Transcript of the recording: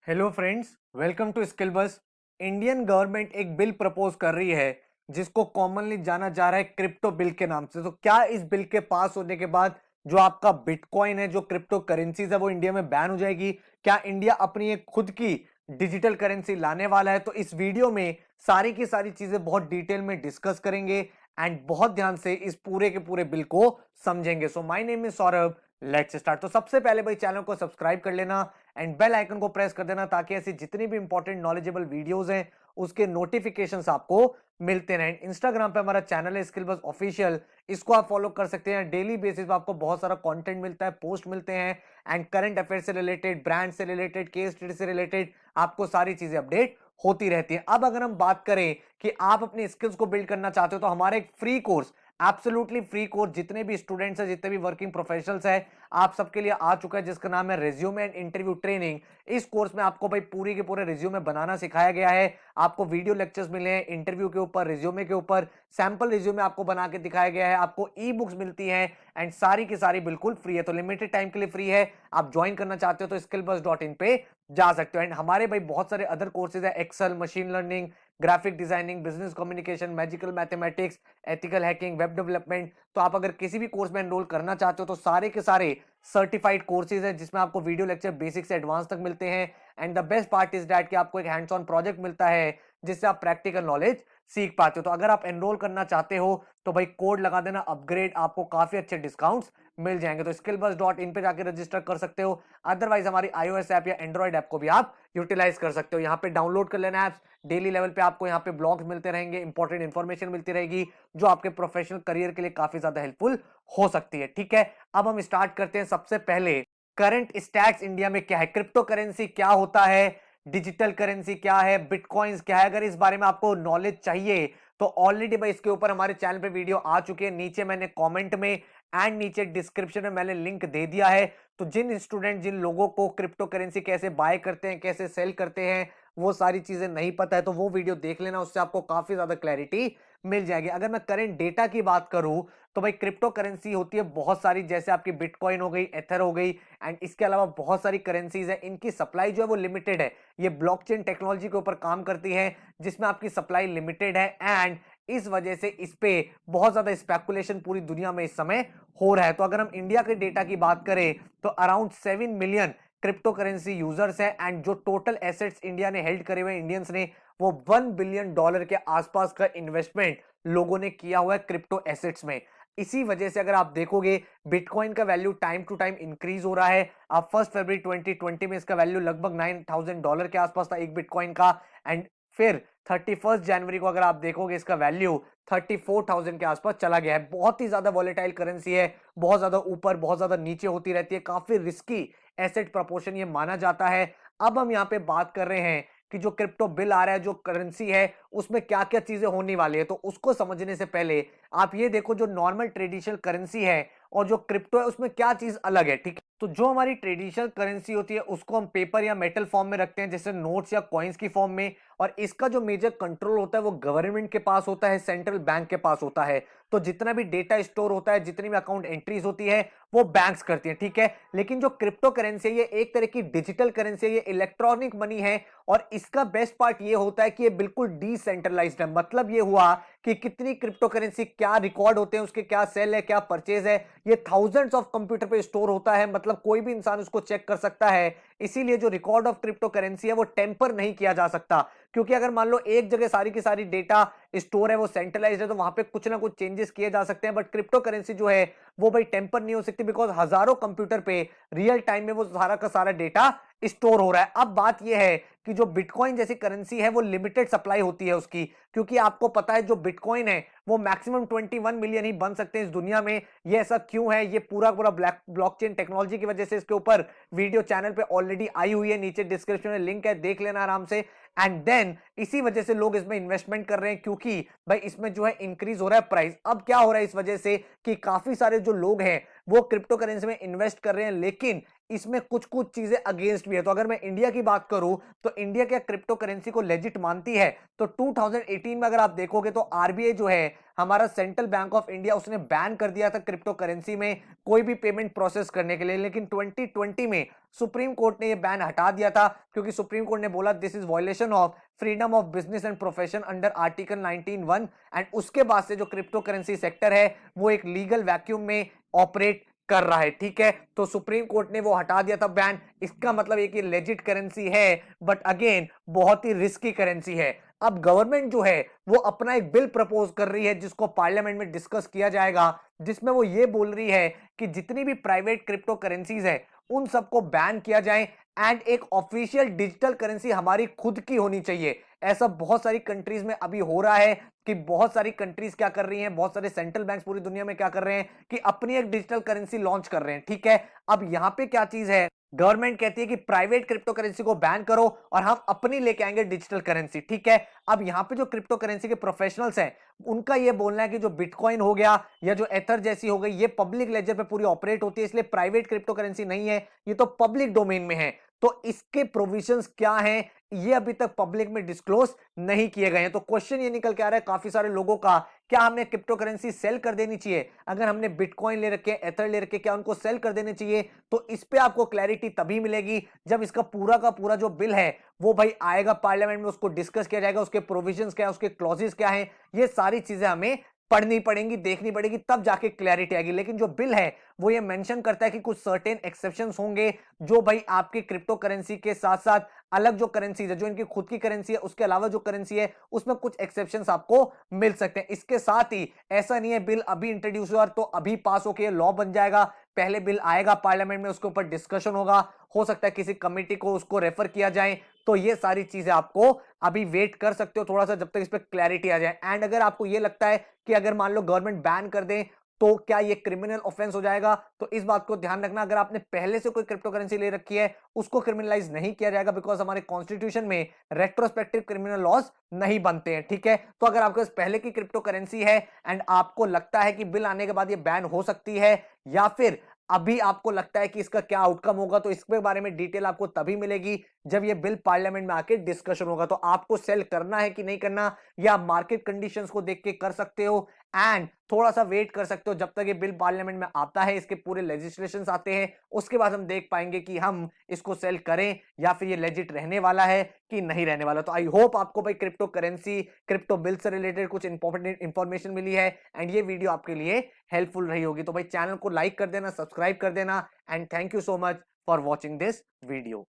Hello friends, welcome to Skill Bus. Indian government एक bill propose कर रही है जिसको कॉमनली जाना जा रहा है क्रिप्टो बिल के नाम से। तो क्या इस बिल के पास होने के बाद जो आपका बिटकॉइन है, जो क्रिप्टो करेंसीज है, वो इंडिया में बैन हो जाएगी? क्या इंडिया अपनी एक खुद की डिजिटल करेंसी लाने वाला है? तो इस वीडियो में सारी की सारी चीजें बहुत डिटेल में डिस्कस करेंगे एंड बहुत ध्यान से इस पूरे के पूरे बिल को समझेंगे। So my name is Saurabh, let's start. तो सबसे पहले भाई चैनल को सब्सक्राइब कर लेना एंड बेल आइकन को प्रेस कर देना ताकि ऐसी जितनी भी इंपॉर्टेंट नॉलेजेबल वीडियोस हैं उसके नोटिफिकेशंस आपको मिलते रहें। इंस्टाग्राम पे हमारा चैनल है स्किल बस ऑफिशियल, इसको आप फॉलो कर सकते हैं। डेली बेसिस पे आपको बहुत सारा कंटेंट मिलता है, पोस्ट मिलते हैं एंड करंट अफेयर से रिलेटेड, ब्रांड से रिलेटेड, केस स्टडी से रिलेटेड आपको सारी चीजें अपडेट होती रहती है। अब अगर हम बात करें कि आप अपनी स्किल्स को बिल्ड करना चाहते हो तो हमारा एक free course, absolutely free course, जितने भी स्टूडेंट्स हैं, जितने भी वर्किंग प्रोफेशनल्स हैं, आप सबके लिए आ चुका है, जिसका नाम है रिज्यूमे एंड इंटरव्यू ट्रेनिंग। इस कोर्स में आपको भाई पूरी के पूरे रिज्यूमे बनाना सिखाया गया है। आपको वीडियो लेक्चर्स मिले हैं इंटरव्यू के ऊपर, रिज्यूमे के ऊपर, सैंपल रिज्यूमे आपको बना के दिखाया गया है, आपको ई बुक्स मिलती हैं एंड सारी की सारी बिल्कुल फ्री है। तो लिमिटेड टाइम के लिए फ्री है। आप ज्वाइन करना चाहते हो तो skillbus.in पे जा सकते हो। एंड हमारे भाई बहुत सारे अदर कोर्सेज है, Excel, machine learning, graphic designing, business communication, magical mathematics, ethical hacking, web development. तो आप अगर किसी भी कोर्स में एनरोल करना चाहते हो तो सारे के सारे सर्टिफाइड कोर्सेज है जिसमें आपको वीडियो लेक्चर बेसिक से एडवांस तक मिलते हैं। And the best part is that कि आपको एक हैंड्स ऑन प्रोजेक्ट मिलता है जिससे आप प्रैक्टिकल नॉलेज सीख पाते हो। तो अगर आप एनरोल करना चाहते हो तो भाई कोड लगा देना अपग्रेड, आपको काफी अच्छे डिस्काउंट्स मिल जाएंगे। तो skillbus.in पे जाके रजिस्टर कर सकते हो। अदरवाइज हमारी iOS ऐप या एंड्रॉइड ऐप को भी आप यूटिलाइज कर सकते हो। यहाँ पे डाउनलोड कर लेना ऐप्स। डेली लेवल पे आपको यहाँ पे ब्लॉग्स मिलते रहेंगे, इंपॉर्टेंट इंफॉर्मेशन मिलती रहेगी जो आपके प्रोफेशनल करियर के लिए काफी ज्यादा हेल्पफुल हो सकती है। ठीक है, अब हम स्टार्ट करते हैं। सबसे पहले करंट स्टैट्स इंडिया में क्या है, क्रिप्टो करेंसी क्या होता है, डिजिटल करेंसी क्या है, बिटकॉइंस क्या है। अगर इस बारे में आपको नॉलेज चाहिए तो ऑलरेडी भाई इसके ऊपर हमारे चैनल पे वीडियो आ चुकी है। नीचे मैंने कमेंट में एंड नीचे डिस्क्रिप्शन में मैंने लिंक दे दिया है। तो जिन स्टूडेंट, जिन लोगों को क्रिप्टो करेंसी कैसे बाय करते हैं, कैसे सेल करते हैं, वो सारी चीजें नहीं पता है तो वो वीडियो देख लेना, उससे आपको काफी ज्यादा क्लैरिटी मिल जाएगी। अगर मैं करंट डेटा की बात करूं तो भाई क्रिप्टो करेंसी होती है बहुत सारी, जैसे आपकी बिटकॉइन हो गई, एथर हो गई एंड इसके अलावा बहुत सारी करेंसीज है। इनकी सप्लाई जो है वो लिमिटेड है। ये ब्लॉकचेन टेक्नोलॉजी के ऊपर काम करती है जिसमें आपकी सप्लाई लिमिटेड है एंड इस वजह से इस पे बहुत ज्यादा स्पेकुलेशन पूरी दुनिया में इस समय हो रहा है। तो अगर हम इंडिया के डेटा की बात करें तो around 7 million crypto currency users हैं एंड जो टोटल एसेट्स इंडिया ने हेल्ड करे हुए इंडियंस ने वो $1 बिलियन के आसपास का इन्वेस्टमेंट लोगों ने किया हुआ है क्रिप्टो एसेट्स में। इसी वजह से अगर आप देखोगे बिटकॉइन का value time to time increase हो रहा है। अब 1 फरवरी 2020 में इसका वैल्यू लगभग $9,000 के आसपास था एक बिटकॉइन का एंड फिर 31 जनवरी को अगर आप देखोगे इसका वैल्यू 34,000 के आसपास चला गया है। बहुत ही ज्यादा वॉलेटाइल करेंसी है, बहुत ज्यादा ऊपर बहुत ज्यादा नीचे होती रहती है, काफी रिस्की एसेट प्रोपोर्शन ये माना जाता है। अब हम यहाँ पे बात कर रहे हैं कि जो क्रिप्टो बिल आ रहा है, जो करेंसी है, उसमें क्या क्या चीजें होने वाली है। तो उसको समझने से पहले आप ये देखो जो नॉर्मल ट्रेडिशनल करेंसी है और जो क्रिप्टो है उसमें क्या चीज अलग है। ठीक है, तो जो हमारी ट्रेडिशनल करेंसी होती है उसको हम पेपर या मेटल फॉर्म में रखते हैं, जैसे नोट्स या कॉइन्स की फॉर्म में, और इसका जो मेजर कंट्रोल होता है वो गवर्नमेंट के पास होता है, सेंट्रल बैंक के पास होता है। तो जितना भी डेटा स्टोर होता है, जितनी भी अकाउंट एंट्रीज होती है वो बैंक्स करती हैं। ठीक है, लेकिन जो क्रिप्टो करेंसी है ये एक तरह की डिजिटल करेंसी है, ये इलेक्ट्रॉनिक मनी है और इसका बेस्ट पार्ट ये होता है कि ये बिल्कुल डिसेंट्रलाइज्ड है। मतलब ये हुआ कि कितनी क्रिप्टो करेंसी, क्या रिकॉर्ड होते हैं उसके, क्या सेल है, क्या परचेज है, ये थाउजेंड्स ऑफ कंप्यूटर पे स्टोर होता है। मतलब कोई भी इंसान उसको चेक कर सकता है। इसीलिए जो रिकॉर्ड ऑफ क्रिप्टो करेंसी है वो टेम्पर नहीं किया जा सकता, क्योंकि अगर मान लो एक जगह सारी की सारी डेटा स्टोर है, वो सेंट्रलाइज्ड है, तो वहां पे कुछ ना कुछ चेंजेस किए जा सकते हैं। बट क्रिप्टो करेंसी जो है वो भाई टेम्पर नहीं हो सकती, बिकॉज हजारों कंप्यूटर पे रियल टाइम में वो सारा का सारा डेटा स्टोर हो रहा है। अब बात यह है कि जो बिटकॉइन जैसी करेंसी है वो लिमिटेड सप्लाई होती है उसकी, क्योंकि आपको पता है जो बिटकॉइन है वो मैक्सिमम 21 मिलियन ही बन सकते हैं इस दुनिया में। ये ऐसा क्यों है? ये पूरा पूरा ब्लॉकचेन टेक्नोलॉजी की वजह से। इसके ऊपर वीडियो चैनल पे ऑलरेडी आई हुई है, नीचे डिस्क्रिप्शन में लिंक है, देख लेना आराम से। एंड देन इसी वजह से लोग इसमें इन्वेस्टमेंट कर रहे हैं, क्योंकि भाई इसमें जो है इंक्रीज हो रहा है प्राइस। अब क्या हो रहा है इस वजह से कि काफी सारे जो लोग हैं वो क्रिप्टो करेंसी में इन्वेस्ट कर रहे हैं, लेकिन इसमें कुछ कुछ चीजें अगेंस्ट भी है। तो अगर मैं इंडिया की बात करूं तो इंडिया क्या क्रिप्टो करेंसी को लेजिट मानती है? तो 2018 में अगर आप देखोगे तो आरबीआई जो है, हमारा सेंट्रल बैंक ऑफ इंडिया, उसने बैन कर दिया था क्रिप्टो करेंसी में कोई भी पेमेंट प्रोसेस करने के लिए। लेकिन 2020 में सुप्रीम कोर्ट ने यह बैन हटा दिया था, क्योंकि सुप्रीम कोर्ट ने बोला this is violation of freedom of business and profession under article 19(1). And उसके बाद से जो क्रिप्टो करेंसी सेक्टर है वो एक लीगल वैक्यूम में ऑपरेट कर रहा है। ठीक है, तो सुप्रीम कोर्ट ने वो हटा दिया था बैन। इसका मतलब ये कि लेजिट करेंसी है, बट अगेन बहुत ही रिस्की करेंसी है। अब गवर्नमेंट जो है वो अपना एक बिल प्रपोज कर रही है जिसको पार्लियामेंट में डिस्कस किया जाएगा, जिसमें वो ये बोल रही है कि जितनी भी प्राइवेट क्रिप्टो करेंसीज है उन सबको बैन किया जाए एंड एक ऑफिशियल डिजिटल करेंसी हमारी खुद की होनी चाहिए। ऐसा बहुत सारी कंट्रीज में अभी हो रहा है कि बहुत सारी कंट्रीज क्या कर रही हैं, बहुत सारे सेंट्रल बैंक्स पूरी दुनिया में क्या कर रहे हैं कि अपनी एक डिजिटल करेंसी लॉन्च कर रहे हैं। ठीक है, अब यहां पे क्या चीज है, गवर्नमेंट कहती है कि प्राइवेट क्रिप्टो करेंसी को बैन करो और हम अपनी लेके आएंगे डिजिटल करेंसी। ठीक है, अब यहां पे जो क्रिप्टो करेंसी के प्रोफेशनल्स हैं उनका ये बोलना है कि जो बिटकॉइन हो गया या जो एथर जैसी हो गई, ये पब्लिक लेजर पे पूरी ऑपरेट होती है, इसलिए प्राइवेट क्रिप्टो करेंसी नहीं है, ये तो पब्लिक डोमेन में है। तो इसके प्रोविजंस क्या हैं ये अभी तक पब्लिक में डिस्क्लोज नहीं किए गए हैं। तो क्वेश्चन ये निकल के आ रहा है काफी सारे लोगों का, क्या हमने क्रिप्टो करेंसी सेल कर देनी चाहिए? अगर हमने बिटकॉइन ले रखे, एथर ले रखे, क्या उनको सेल कर देने चाहिए? तो इस पे आपको क्लैरिटी तभी मिलेगी जब इसका पूरा का पूरा जो बिल है वो भाई आएगा पार्लियामेंट में, उसको डिस्कस किया जाएगा, उसके प्रोविजंस क्या है, उसके क्लॉजेस क्या है, ये सारी चीजें हमें पढ़नी पड़ेंगी, देखनी पड़ेगी, तब जाके क्लैरिटी आएगी। लेकिन जो बिल है वो ये मेंशन करता है कि कुछ सर्टेन एक्सेप्शंस होंगे जो भाई आपके क्रिप्टो करेंसी के साथ साथ अलग जो करेंसी है, जो इनकी खुद की करेंसी है, उसके अलावा जो करेंसी है उसमें कुछ एक्सेप्शंस आपको मिल सकते हैं। इसके साथ ही ऐसा नहीं है बिल अभी इंट्रोड्यूस हुआ तो अभी पास होकर लॉ बन जाएगा। पहले बिल आएगा पार्लियामेंट में, उसके ऊपर डिस्कशन होगा, हो सकता है किसी कमेटी को उसको रेफर किया जाए। तो ये सारी चीजें आपको अभी वेट कर सकते हो थोड़ा सा, जब तक इस पर क्लैरिटी आ जाए। एंड अगर आपको ये लगता है कि अगर मान लो गवर्नमेंट बैन कर दे तो क्या ये क्रिमिनल ऑफेंस हो जाएगा, तो इस बात को ध्यान रखना, अगर आपने पहले से कोई क्रिप्टो करेंसी ले रखी है उसको क्रिमिनलाइज नहीं किया जाएगा, बिकॉज हमारे कॉन्स्टिट्यूशन में रेट्रोस्पेक्टिव क्रिमिनल लॉज नहीं बनते हैं। ठीक है, तो अगर आपके पास पहले की क्रिप्टो करेंसी है एंड आपको लगता है कि बिल आने के बाद ये बैन हो सकती है, या फिर अभी आपको लगता है कि इसका क्या आउटकम होगा, तो इसके बारे में डिटेल आपको तभी मिलेगी जब ये बिल पार्लियामेंट में आके डिस्कशन होगा। तो आपको सेल करना है कि नहीं करना, या आप मार्केट कंडीशंस को देख के कर सकते हो एंड थोड़ा सा वेट कर सकते हो जब तक ये बिल पार्लियामेंट में आता है, इसके पूरे लेजिस्लेशंस आते हैं, उसके बाद हम देख पाएंगे कि हम इसको सेल करें या फिर ये लेजिट रहने वाला है कि नहीं रहने वाला। तो आई होप आपको भाई क्रिप्टो करेंसी, क्रिप्टो बिल से रिलेटेड कुछ इंपॉर्टेंट इंफॉर्मेशन मिली है एंड ये वीडियो आपके लिए हेल्पफुल रही होगी। तो भाई चैनल को लाइक कर देना, सब्सक्राइब कर देना and thank you so much for watching this video.